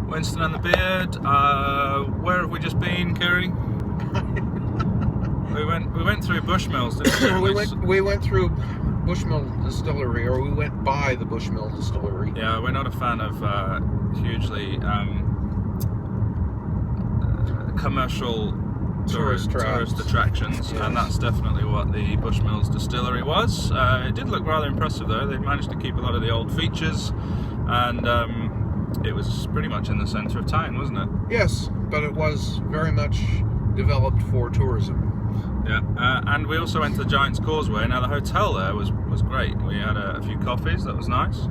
Winston and the Beard. Where have we just been, Kerry? We went through Bushmills, didn't we? we went through Bushmill Distillery, or we went by the Bushmill Distillery. Yeah, we're not a fan of hugely commercial tourist attractions, yes. And that's definitely what the Bushmills Distillery was. It did look rather impressive though. They managed to keep a lot of the old features, and it was pretty much in the centre of town, wasn't it? Yes, but it was very much developed for tourism. Yeah, and we also went to the Giant's Causeway. Now the hotel there was great. We had a few coffees, that was nice.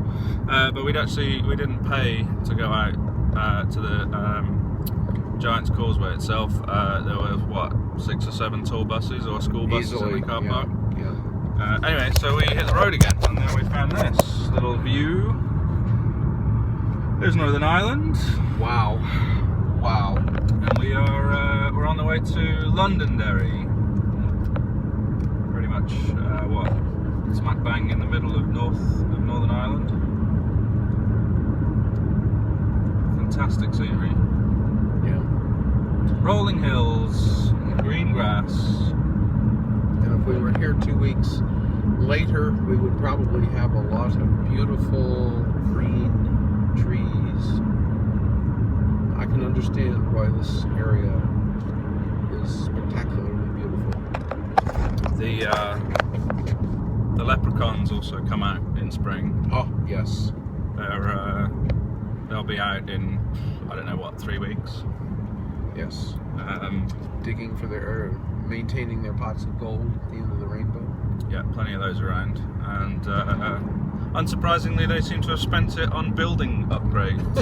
But we didn't pay to go out to the Giant's Causeway itself. There were 6 or 7 tour buses or school buses in the car park. Yeah. Anyway, so we hit the road again, and then we found this little view. There's Northern Ireland. Wow. And we're on the way to Londonderry. Pretty much smack bang in the middle of Northern Ireland. Fantastic scenery. Yeah. Rolling hills, green grass. And if we were here 2 weeks later, we would probably have a lot of beautiful green trees. I can understand why this area is spectacularly beautiful. The leprechauns also come out in spring. Oh, yes. They'll be out in, 3 weeks. Yes. Digging for maintaining their pots of gold at the end of the rainbow. Yeah, plenty of those around. And unsurprisingly, they seem to have spent it on building upgrades,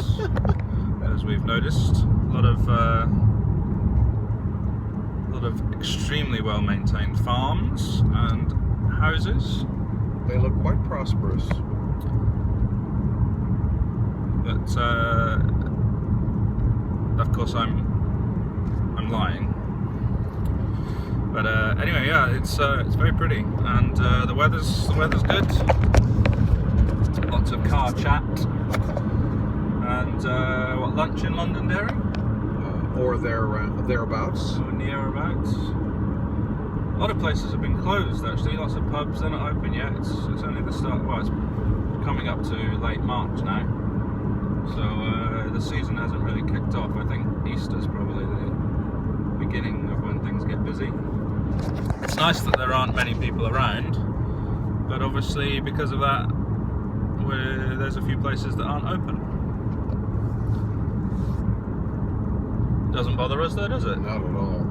as we've noticed. A lot of extremely well maintained farms and houses. They look quite prosperous. But of course I'm lying. But anyway, yeah, it's very pretty, and the weather's good. Lots of car chat, and lunch in Londonderry, or thereabouts, or nearabouts. A lot of places have been closed actually. Lots of pubs, they're not open yet. It's only the start. Well, it's coming up to late March now, so the season hasn't really kicked off. I think Easter's probably the beginning of when things get busy. It's nice that there aren't many people around, but obviously because of that, there's a few places that aren't open. Doesn't bother us though, does it? Not at all.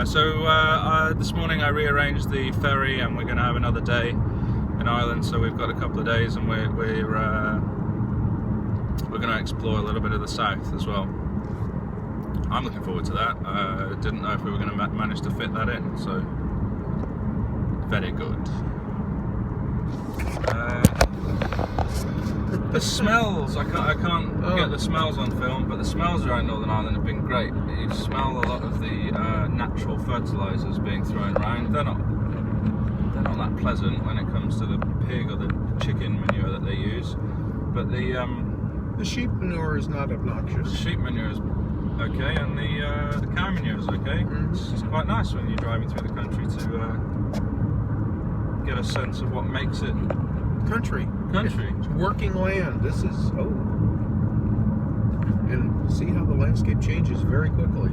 So this morning I rearranged the ferry, and we're going to have another day in Ireland. So we've got a couple of days, and we're going to explore a little bit of the south as well. I'm looking forward to that. Didn't know if we were going to manage to fit that in, so very good. The smells, I can't get the smells on film, but the smells around Northern Ireland have been great. You smell a lot of the natural fertilisers being thrown around. They're not that pleasant when it comes to the pig or the chicken manure that they use, but the sheep manure is not obnoxious. The sheep manure is okay, and the cow manure is okay. Mm-hmm. It's quite nice when you're driving through the country to get a sense of what makes it country. It's working land. This is and see how the landscape changes very quickly.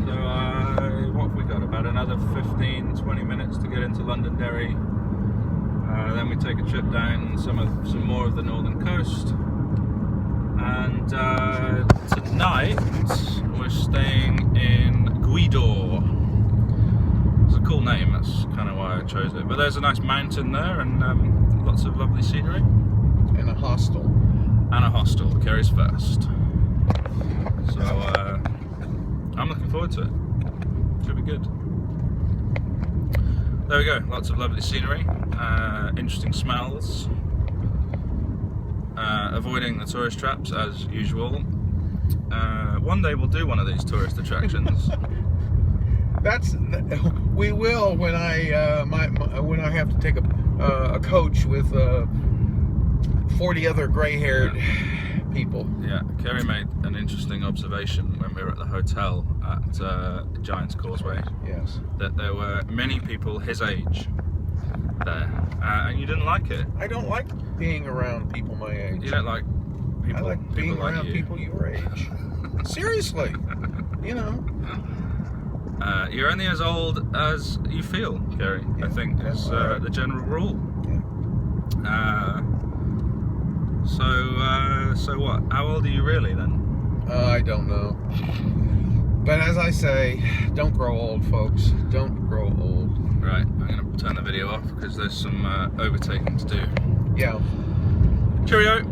So what have we got? About another 15-20 minutes to get into Londonderry. Then we take a trip down some more of the northern coast. And tonight we're staying in Gweedore. It's a cool name, that's kind of why I chose it. But there's a nice mountain there, and lots of lovely scenery. And a hostel. Kerry's first. So I'm looking forward to it. Should be good. There we go, lots of lovely scenery, interesting smells. Avoiding the tourist traps as usual. One day we'll do one of these tourist attractions. We will when I have to take a coach with 40 other gray-haired people. Yeah, Kerry made an interesting observation when we were at the hotel at Giant's Causeway. Yes. That there were many people his age there, and you didn't like it. I don't like being around people my age. You don't like people. I like being like around you. people your age. Seriously, you know. You're only as old as you feel, Kerry. Yeah, I think is the general rule. Yeah. So what? How old are you really then? I don't know. But as I say, don't grow old, folks. Don't grow old. Right, I'm going to turn the video off because there's some overtaking to do. Yeah. Cheerio!